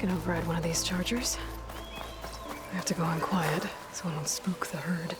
can override one of these chargers. I have to go in quiet so I don't spook the herd.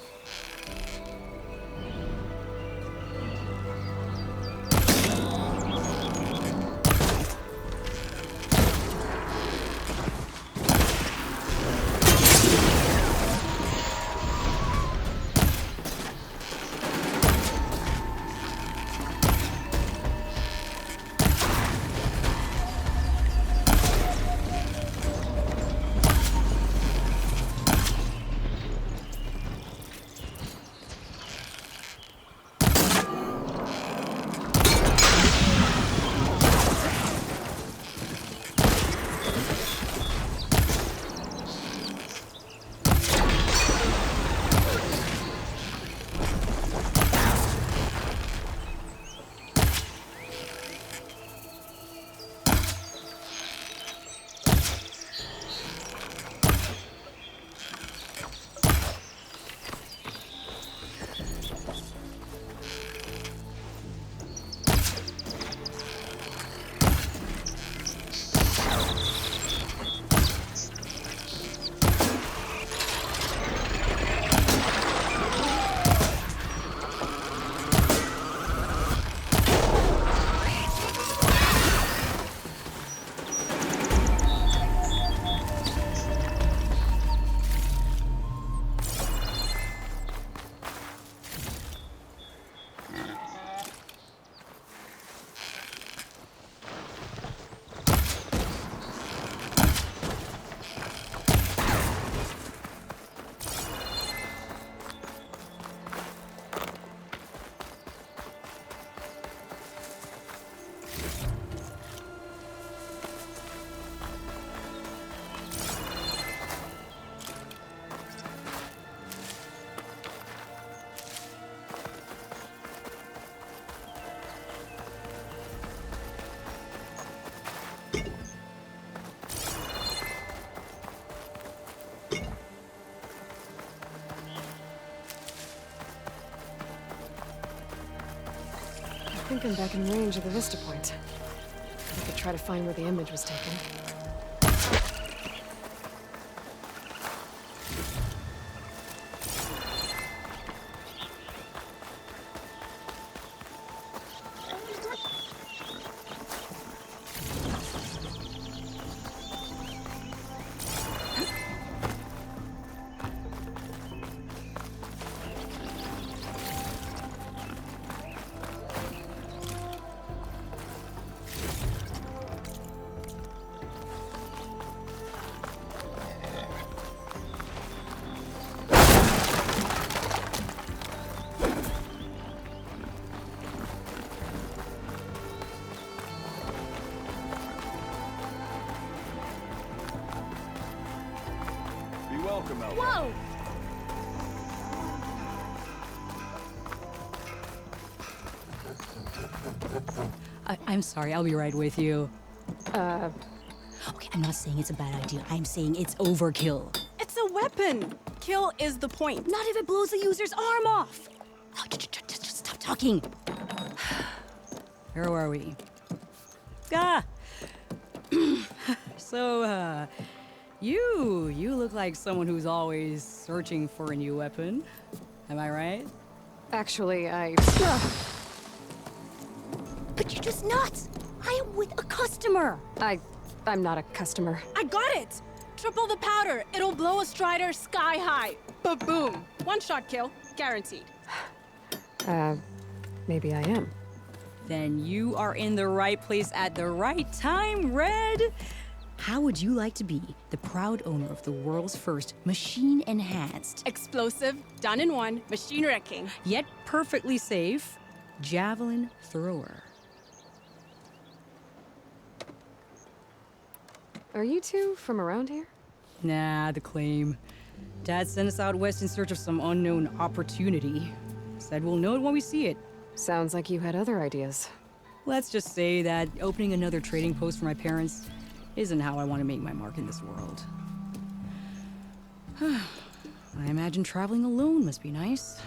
I think I'm back in range of the vista point. I could try to find where the image was taken. Welcome, Alva. Whoa! I'm sorry, I'll be right with you. Okay, I'm not saying it's a bad idea. I'm saying it's overkill. It's a weapon! Kill is the point. Not if it blows the user's arm off! Oh, just stop talking. Where are we? Ah! So, you look like someone who's always searching for a new weapon. Am I right? Actually, But you're just nuts! I am with a customer! I'm not a customer. I got it! Triple the powder. It'll blow a strider sky high. Ba-boom. One shot kill. Guaranteed. Maybe I am. Then you are in the right place at the right time, Red! How would you like to be the proud owner of the world's first machine-enhanced, Explosive, done in one, machine wrecking. yet perfectly safe, javelin thrower? Are you two from around here? Nah, the claim. Dad sent us out west in search of some unknown opportunity. Said we'll know it when we see it. Sounds like you had other ideas. Let's just say that opening another trading post for my parents isn't how I want to make my mark in this world. I imagine traveling alone must be nice.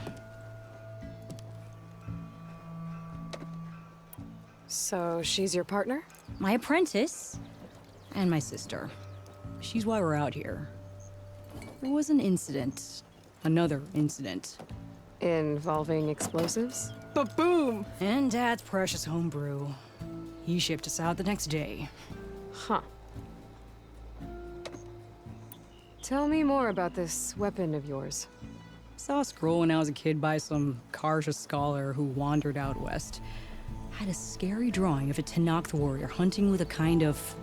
So she's your partner? My apprentice and my sister. She's why we're out here. There was an incident. Another incident. Involving explosives? Ba-boom! And Dad's precious homebrew. He shipped us out the next day. Huh. Tell me more about this weapon of yours. Saw a scroll when I was a kid by some Karja scholar who wandered out west. Had a scary drawing of a Tenakth warrior hunting with a kind of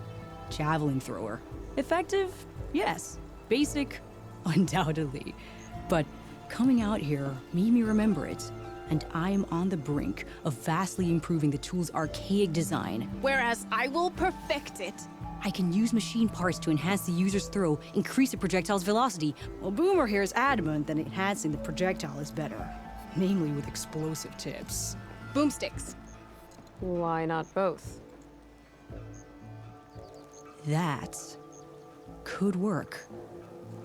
javelin thrower. Effective? Yes. Basic? Undoubtedly. But coming out here made me remember it, and I am on the brink of vastly improving the tool's archaic design. Whereas I will perfect it. I can use machine parts to enhance the user's throw, increase the projectile's velocity, while Boomer here is adamant that enhancing the projectile is better. Namely with explosive tips. Boomsticks. Why not both? That could work.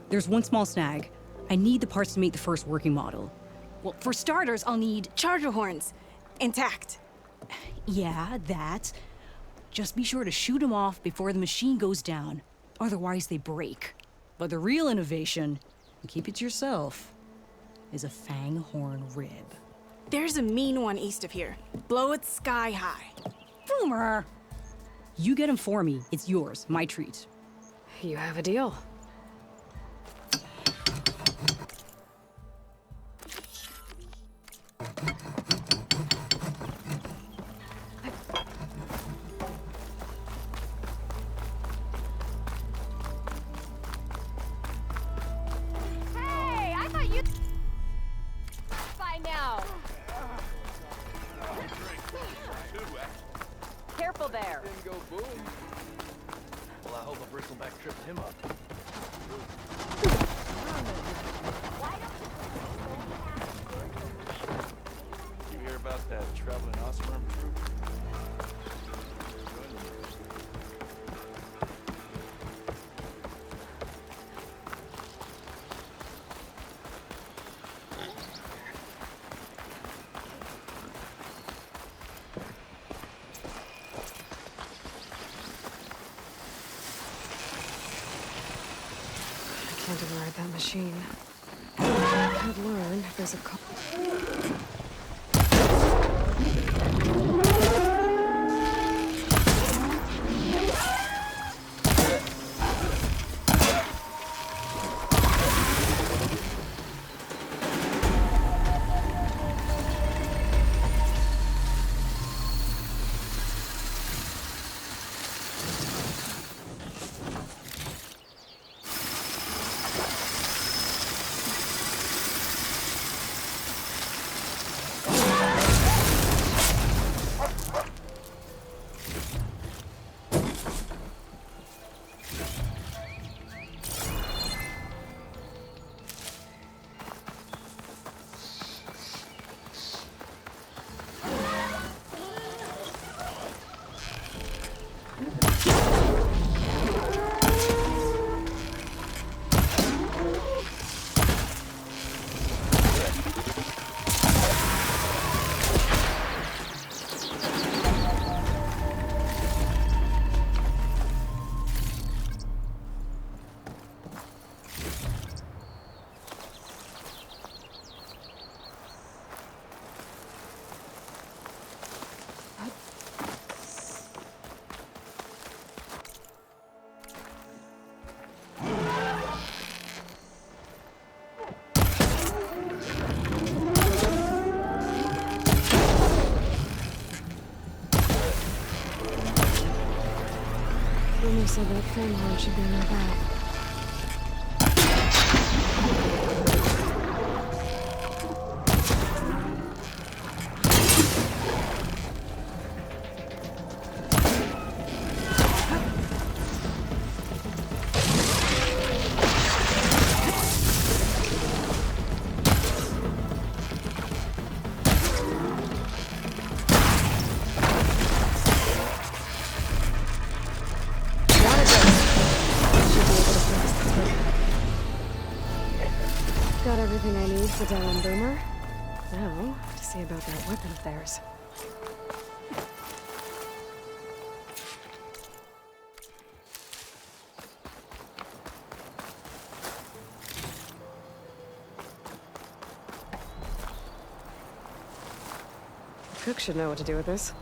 There's one small snag. I need the parts to make the first working model. Well, for starters, I'll need charger horns. Intact. Yeah, that. Just be sure to shoot them off before the machine goes down. Otherwise, they break. But the real innovation, and keep it to yourself, is a fang horn rib. There's a mean one east of here. Blow it sky high. Boomer! You get him for me. It's yours. My treat. You have a deal. Careful there. Didn't go boom. Well, I hope a bristleback tripped him up. You hear about that traveling Osworm troop? Can't override that machine. I could learn if there's a couple. Rumor said that fang horn should be near that. Got everything I need for Dylan Boomer. Now, to see about that weapon of theirs. Cook should know what to do with this.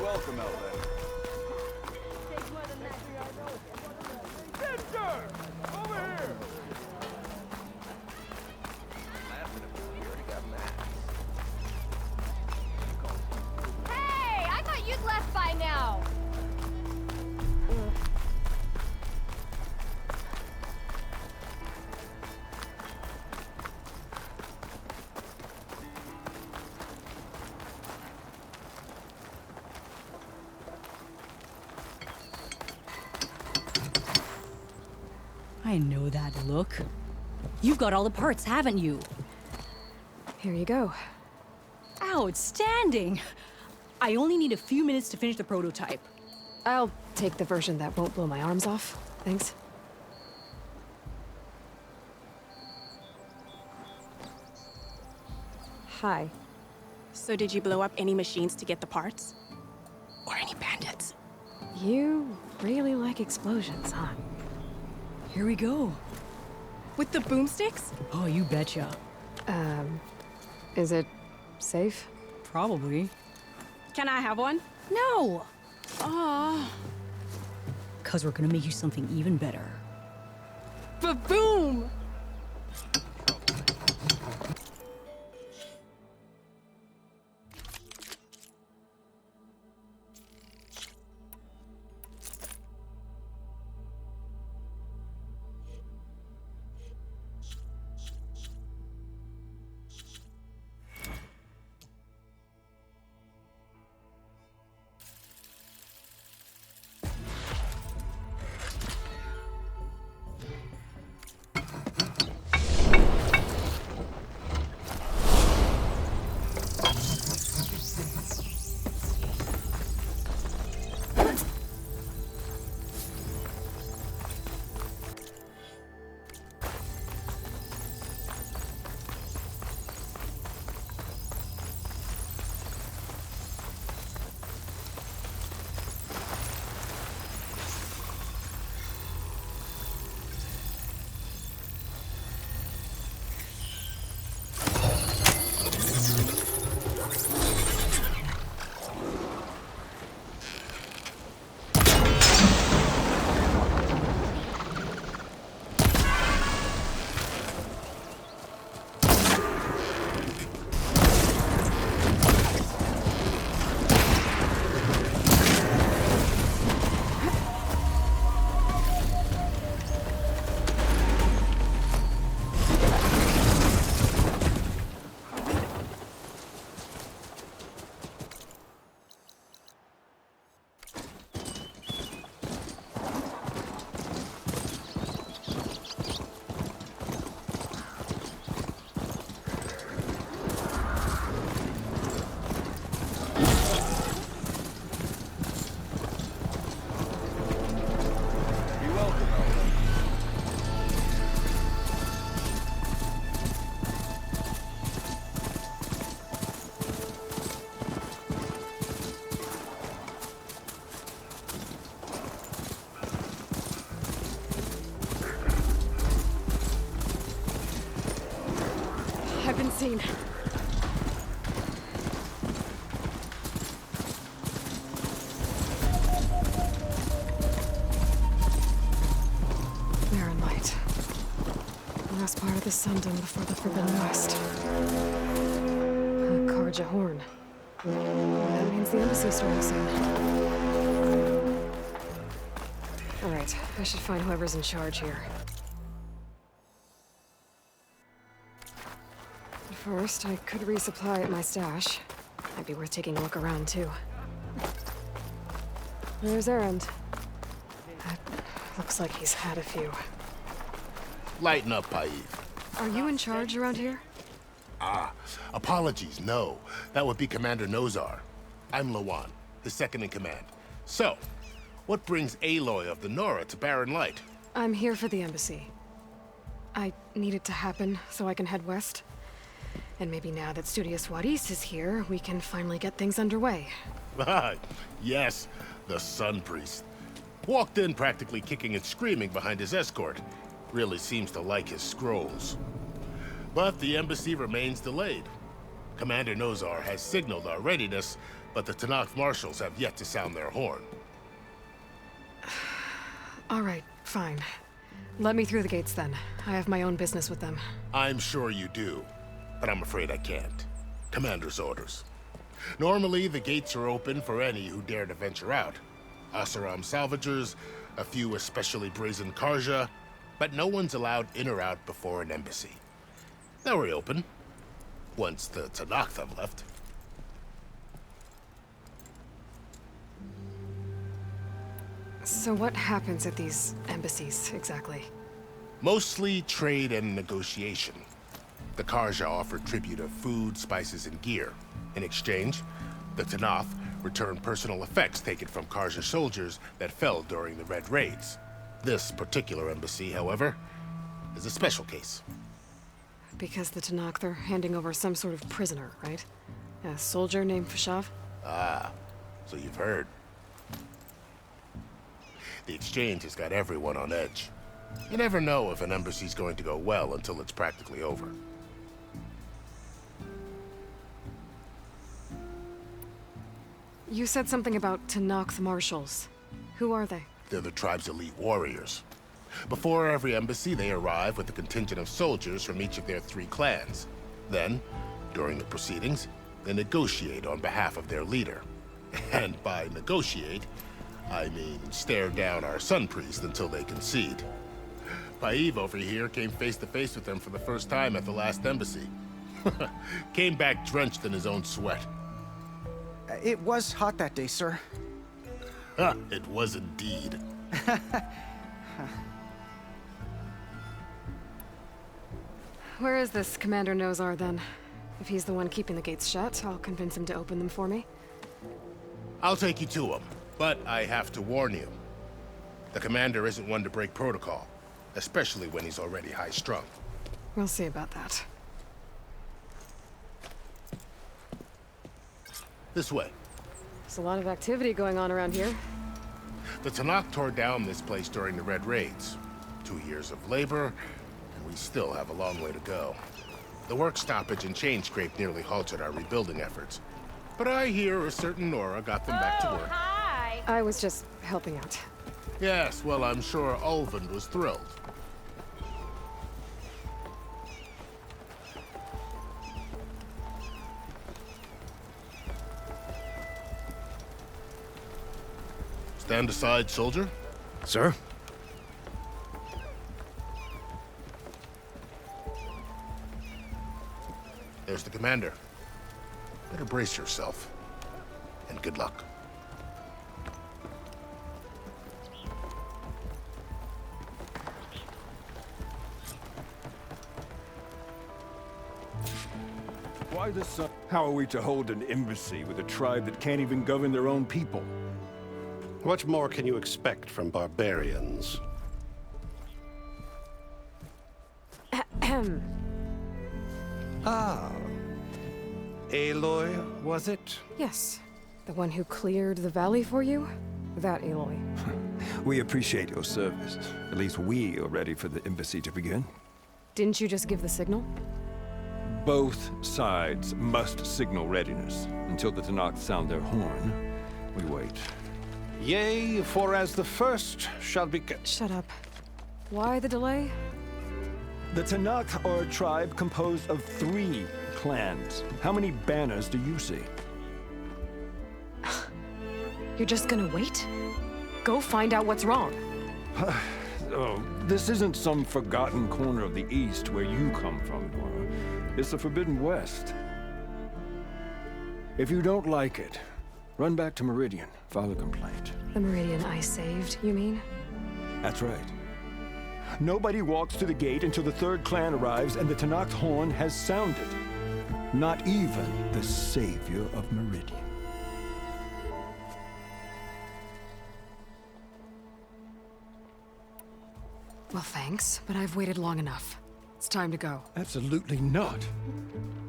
Welcome, Alva. Over here! Hey, I thought you'd left by now. I know that look. You've got all the parts, haven't you? Here you go. Outstanding! I only need a few minutes to finish the prototype. I'll take the version that won't blow my arms off. Thanks. Hi. So did you blow up any machines to get the parts? Or any bandits? You really like explosions, huh? Here we go. With the boomsticks? Oh, you betcha. Is it safe? Probably. Can I have one? No! Aw. 'Cause we're gonna make you something even better. Ba-boom! I've been seen. They're in light. The last part of the Sundom before the Forbidden West. A Karja horn. That means the embassy starting soon. Alright, I should find whoever's in charge here. First, I could resupply at my stash. Might be worth taking a look around, too. There's Erend. That looks like he's had a few. Lighten up, Paiv. Are you in charge around here? Apologies, no. That would be Commander Nozar. I'm Lawan, his second in command. So, what brings Aloy of the Nora to Barren Light? I'm here for the embassy. I need it to happen so I can head west. And maybe now that Studious Vuadis is here, we can finally get things underway. Yes, the Sun Priest. Walked in practically kicking and screaming behind his escort. Really seems to like his scrolls. But the embassy remains delayed. Commander Nozar has signaled our readiness, but the Talanah marshals have yet to sound their horn. All right, fine. Let me through the gates then. I have my own business with them. I'm sure you do, but I'm afraid I can't. Commander's orders. Normally, the gates are open for any who dare to venture out. Asaram salvagers, a few especially brazen Karja, but no one's allowed in or out before an embassy. They'll reopen, once the Talanah have left. So what happens at these embassies, exactly? Mostly trade and negotiation. The Karja offer tribute of food, spices, and gear. In exchange, the Talanah return personal effects taken from Karja soldiers that fell during the Red Raids. This particular embassy, however, is a special case. Because the Talanah are handing over some sort of prisoner, right? A soldier named Fashav? Ah, so you've heard. The exchange has got everyone on edge. You never know if an embassy's going to go well until it's practically over. You said something about Talanah marshals. Who are they? They're the tribe's elite warriors. Before every embassy, they arrive with a contingent of soldiers from each of their 3 clans. Then, during the proceedings, they negotiate on behalf of their leader. And by negotiate, I mean stare down our Sun Priest until they concede. Paiv over here came face to face with them for the first time at the last embassy. Came back drenched in his own sweat. It was hot that day, sir. It was indeed. Where is this Commander Nozar, then? If he's the one keeping the gates shut, I'll convince him to open them for me. I'll take you to him, but I have to warn you. The commander isn't one to break protocol, especially when he's already high-strung. We'll see about that. This way. There's a lot of activity going on around here. The Talanah tore down this place during the Red Raids. 2 years of labor, and we still have a long way to go. The work stoppage and chain scrape nearly halted our rebuilding efforts. But I hear a certain Nora got them back to work. Hi. I was just helping out. Yes, well, I'm sure Ulvin was thrilled. Stand aside, soldier. Sir? There's the commander. Better brace yourself. And good luck. Why the sun? How are we to hold an embassy with a tribe that can't even govern their own people? What more can you expect from barbarians? Ah. Aloy, was it? Yes. The one who cleared the valley for you? That Aloy. We appreciate your service. At least we are ready for the embassy to begin. Didn't you just give the signal? Both sides must signal readiness. Until the Talanah sound their horn, we wait. Yea, for as the first shall be... Shut up. Why the delay? The Talanah are a tribe composed of 3 clans. How many banners do you see? You're just gonna wait? Go find out what's wrong. Oh, this isn't some forgotten corner of the East where you come from, Nora. It's the Forbidden West. If you don't like it, run back to Meridian, file a complaint. The Meridian I saved, you mean? That's right. Nobody walks to the gate until the third clan arrives and the Tenakth horn has sounded. Not even the savior of Meridian. Well, thanks, but I've waited long enough. It's time to go. Absolutely not.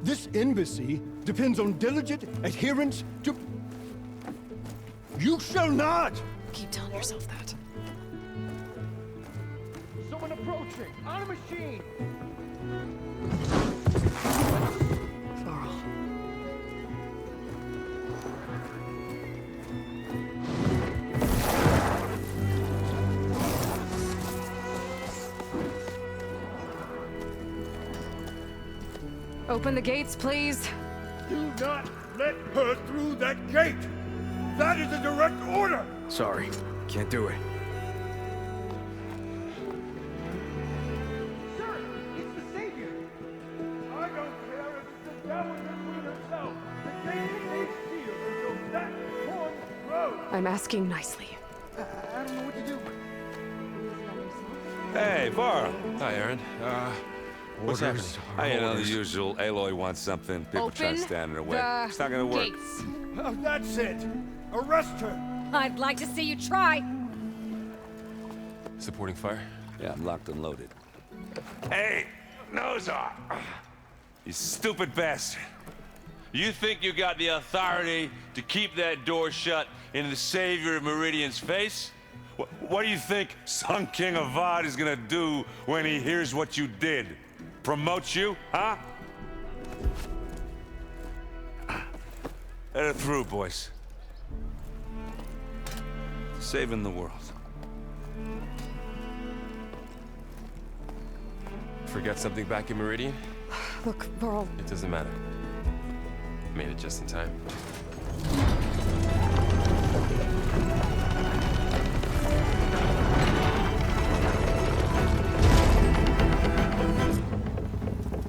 This embassy depends on diligent adherence to... You shall not! Keep telling yourself that. Someone approaching! On a machine! Varl. Open the gates, please. Do not let her through that gate! That is a direct order! Sorry, can't do it. Sir, it's the Savior! I don't care if it's the devil between herself. The gate stays sealed until that horn grows. I'm asking nicely. I don't know what to do. Hey, Varl. Hi, Erend. What's happening? I know the usual. Aloy wants something. People try to Open stand in her way. the It's not gonna work. gates. Oh, that's it! Arrest her! I'd like to see you try. Supporting fire? Yeah, I'm locked and loaded. Hey, nose off! You stupid bastard. You think you got the authority to keep that door shut in the savior of Meridian's face? What do you think Sun King Avad is gonna do when he hears what you did? Promote you, huh? Let her through, boys. Saving the world. Forget something back in Meridian? Look, Varl, It doesn't matter. Made it just in time.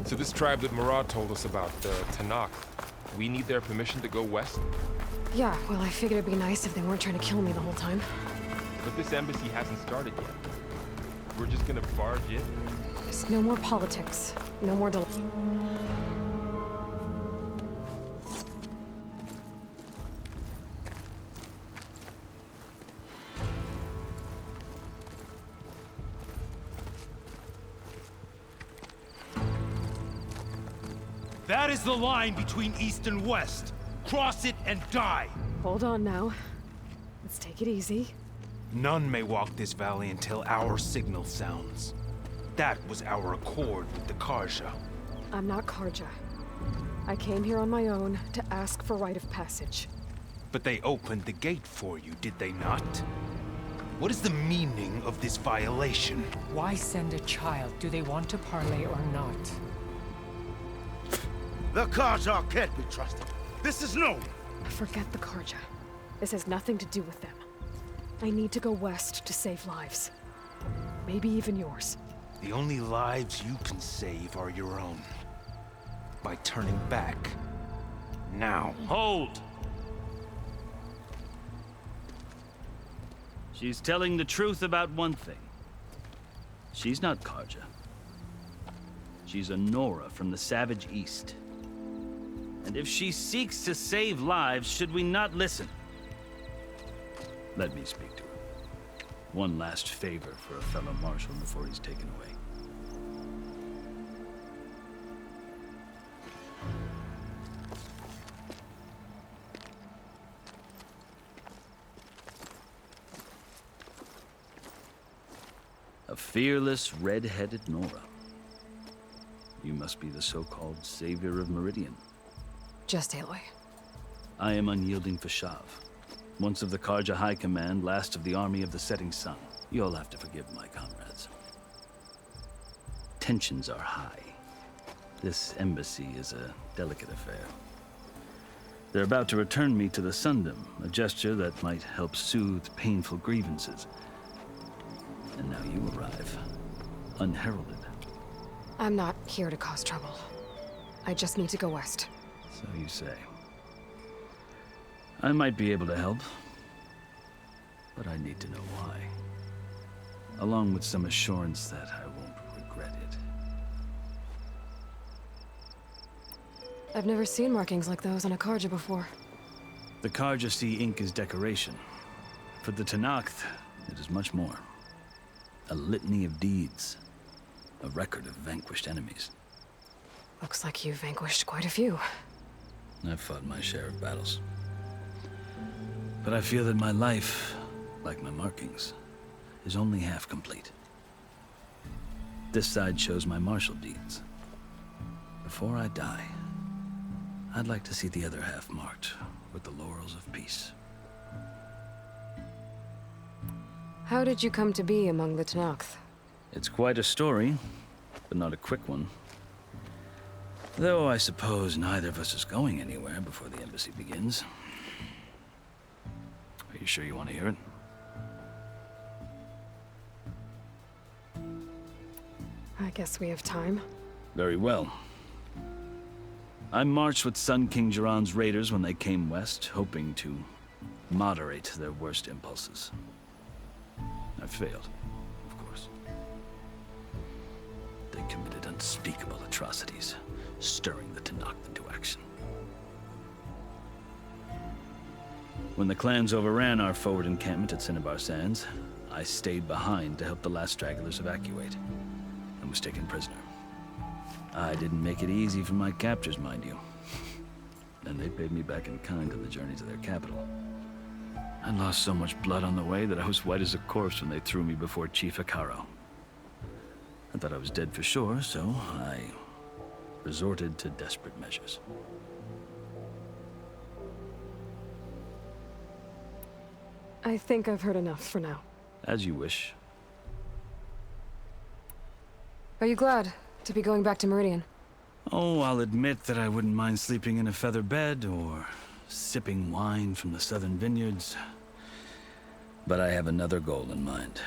So this tribe that Murad told us about, the Tenakth, we need their permission to go west? yeah, well, I figured it'd be nice if they weren't trying to kill me the whole time. But this embassy hasn't started yet. We're just gonna barge in? Just no more politics. No more delay. That is the line between East and West. Cross it and die. Hold on now. Let's take it easy. None may walk this valley until our signal sounds. That was our accord with the Karja. I'm not Karja. I came here on my own to ask for rite of passage. But they opened the gate for you, did they not? What is the meaning of this violation? Why send a child? Do they want to parley or not? The Karja can't be trusted. This is known. Forget the Karja. This has nothing to do with them. I need to go west to save lives. Maybe even yours. The only lives you can save are your own. By turning back. Now. Hold! She's telling the truth about one thing. She's not Karja. She's a Nora from the Savage East. And if she seeks to save lives, should we not listen? Let me speak to her. One last favor for a fellow marshal before he's taken away. A fearless, red-headed Nora. You must be the so-called savior of Meridian. Just Aloy. I am unyielding Fashav. Once of the Karja High Command, last of the army of the setting sun. You'll have to forgive my comrades. Tensions are high. This embassy is a delicate affair. They're about to return me to the Sundom, a gesture that might help soothe painful grievances. And now you arrive, unheralded. I'm not here to cause trouble. I just need to go west. So you say. I might be able to help, but I need to know why. Along with some assurance that I won't regret it. I've never seen markings like those on a Karja before. The Karja see ink as decoration. For the Talanah, it is much more. A litany of deeds. A record of vanquished enemies. Looks like you've vanquished quite a few. I've fought my share of battles. But I feel that my life, like my markings, is only half complete. This side shows my martial deeds. Before I die, I'd like to see the other half marked with the laurels of peace. How did you come to be among the Talanah? It's quite a story, but not a quick one. Though I suppose neither of us is going anywhere before the embassy begins. Are you sure you want to hear it? I guess we have time. Very well. I marched with Sun King Jiran's raiders when they came west, hoping to moderate their worst impulses. I failed, of course. They committed unspeakable atrocities, stirring the Talanah into action. When the clans overran our forward encampment at Cinnabar Sands, I stayed behind to help the last stragglers evacuate, and was taken prisoner. I didn't make it easy for my captors, mind you. And they paid me back in kind on the journey to their capital. I lost so much blood on the way that I was white as a corpse when they threw me before Chief Hekarro. I thought I was dead for sure, so I resorted to desperate measures. I think I've heard enough for now. As you wish. Are you glad to be going back to Meridian? Oh, I'll admit that I wouldn't mind sleeping in a feather bed or sipping wine from the southern vineyards. But I have another goal in mind.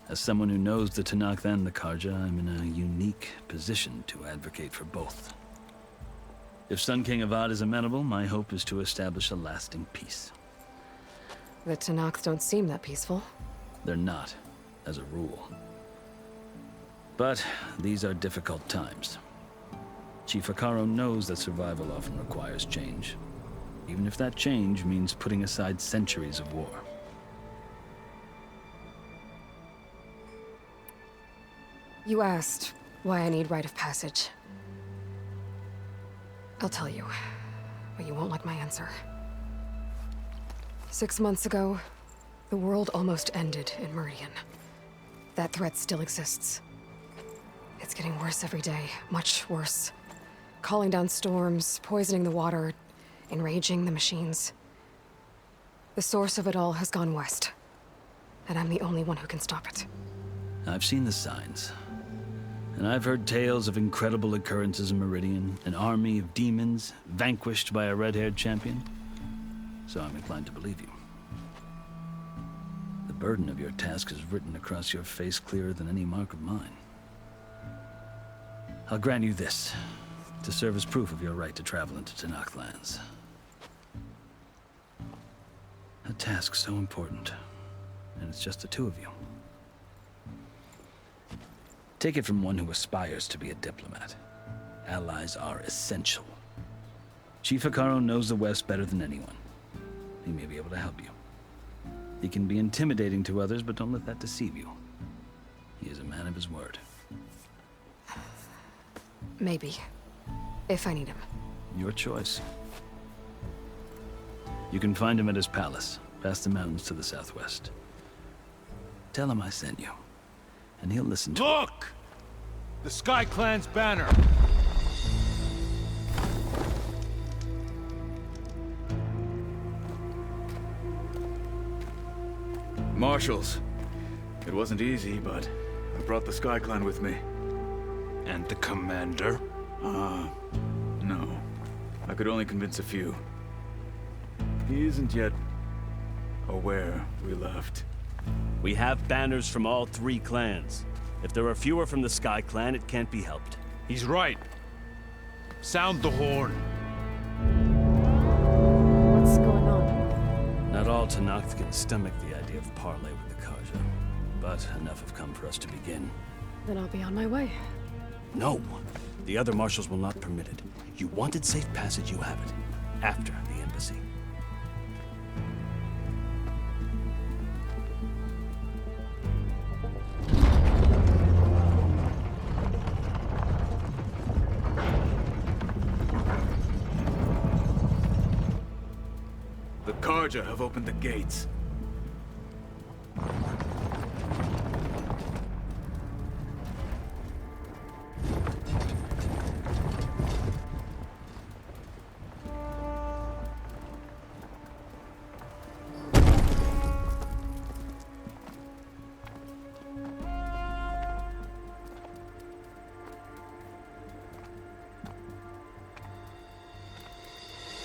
As someone who knows the Talanah and the Karja, I'm in a unique position to advocate for both. If Sun King Avad is amenable, my hope is to establish a lasting peace. The Talanah don't seem that peaceful. They're not, as a rule. But these are difficult times. Chief Hekarro knows that survival often requires change, even if that change means putting aside centuries of war. You asked why I need rite of passage. I'll tell you, but you won't like my answer. 6 months ago, the world almost ended in Meridian. That threat still exists. It's getting worse every day, much worse. Calling down storms, poisoning the water, enraging the machines. The source of it all has gone west, and I'm the only one who can stop it. I've seen the signs. And I've heard tales of incredible occurrences in Meridian, an army of demons vanquished by a red-haired champion. So I'm inclined to believe you. The burden of your task is written across your face clearer than any mark of mine. I'll grant you this, to serve as proof of your right to travel into Talanah lands. A task so important, and it's just the two of you. Take it from one who aspires to be a diplomat. Allies are essential. Chief Hekarro knows the West better than anyone. He may be able to help you. He can be intimidating to others, but don't let that deceive you. He is a man of his word. Maybe. If I need him. Your choice. You can find him at his palace, past the mountains to the southwest. Tell him I sent you, and he'll listen to Look! The Sky Clan's banner! Marshals. It wasn't easy, but I brought the Sky Clan with me. And the commander? No. I could only convince a few. He isn't yet aware we left. We have banners from all 3 clans. If there are fewer from the Sky Clan, it can't be helped. He's right. Sound the horn. What's going on? Not all Tanakh can stomach the idea of parley with the Carja, but enough have come for us to begin. Then I'll be on my way. No! The other marshals will not permit it. You wanted safe passage, you have it. After the embassy. The Carja have opened the gates.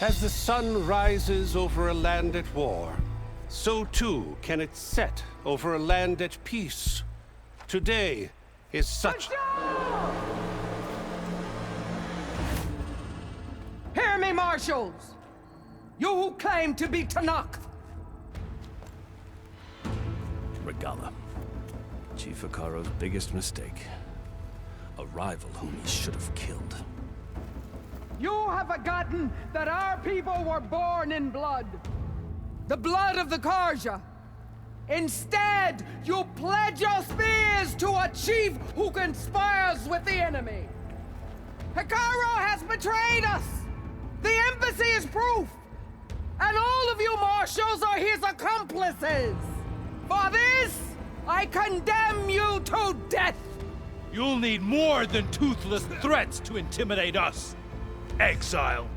As the sun rises over a land at war, so too can it set over a land at peace. Today is such... Hear me, marshals! You who claim to be Tanakh! Regalla. Chief Hekarro's biggest mistake. A rival whom he should have killed. You have forgotten that our people were born in blood. The blood of the Carja. Instead, you pledge your spears to a chief who conspires with the enemy. Hekarro has betrayed us! The embassy is proof! And all of you marshals are his accomplices! For this, I condemn you to death! You'll need more than toothless threats to intimidate us. Exile.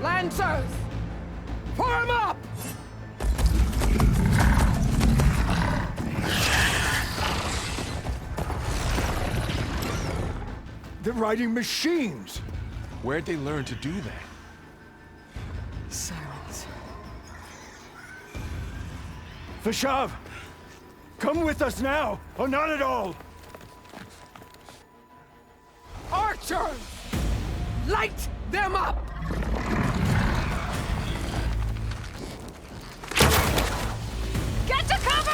Lancers! Form up! They're riding machines! Where'd they learn to do that? Sylens. Vashav! Come with us now, or not at all! Archers! Light them up! Get to cover!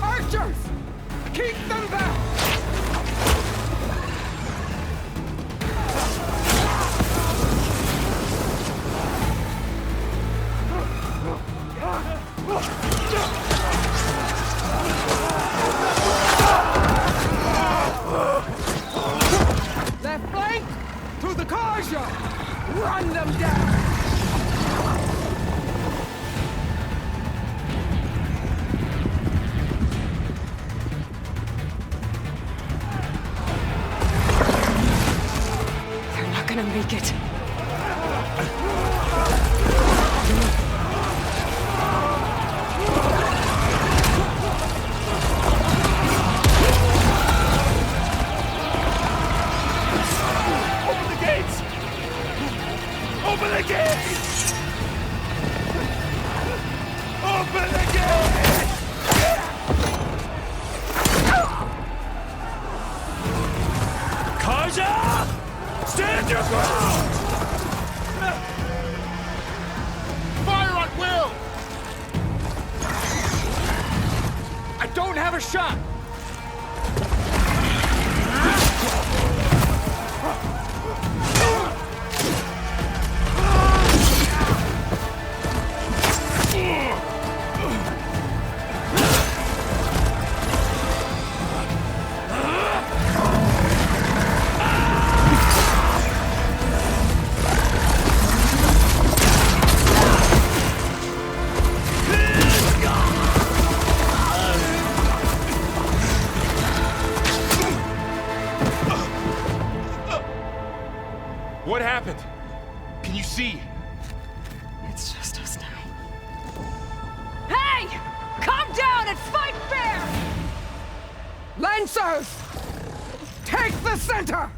Archers! Keep them back! Left flank! To the Carja! Run them down! They're not gonna make it. Open the gates! Open the gates! Carja! Stand your ground! Fire at will! I don't have a shot! answers! Take the center!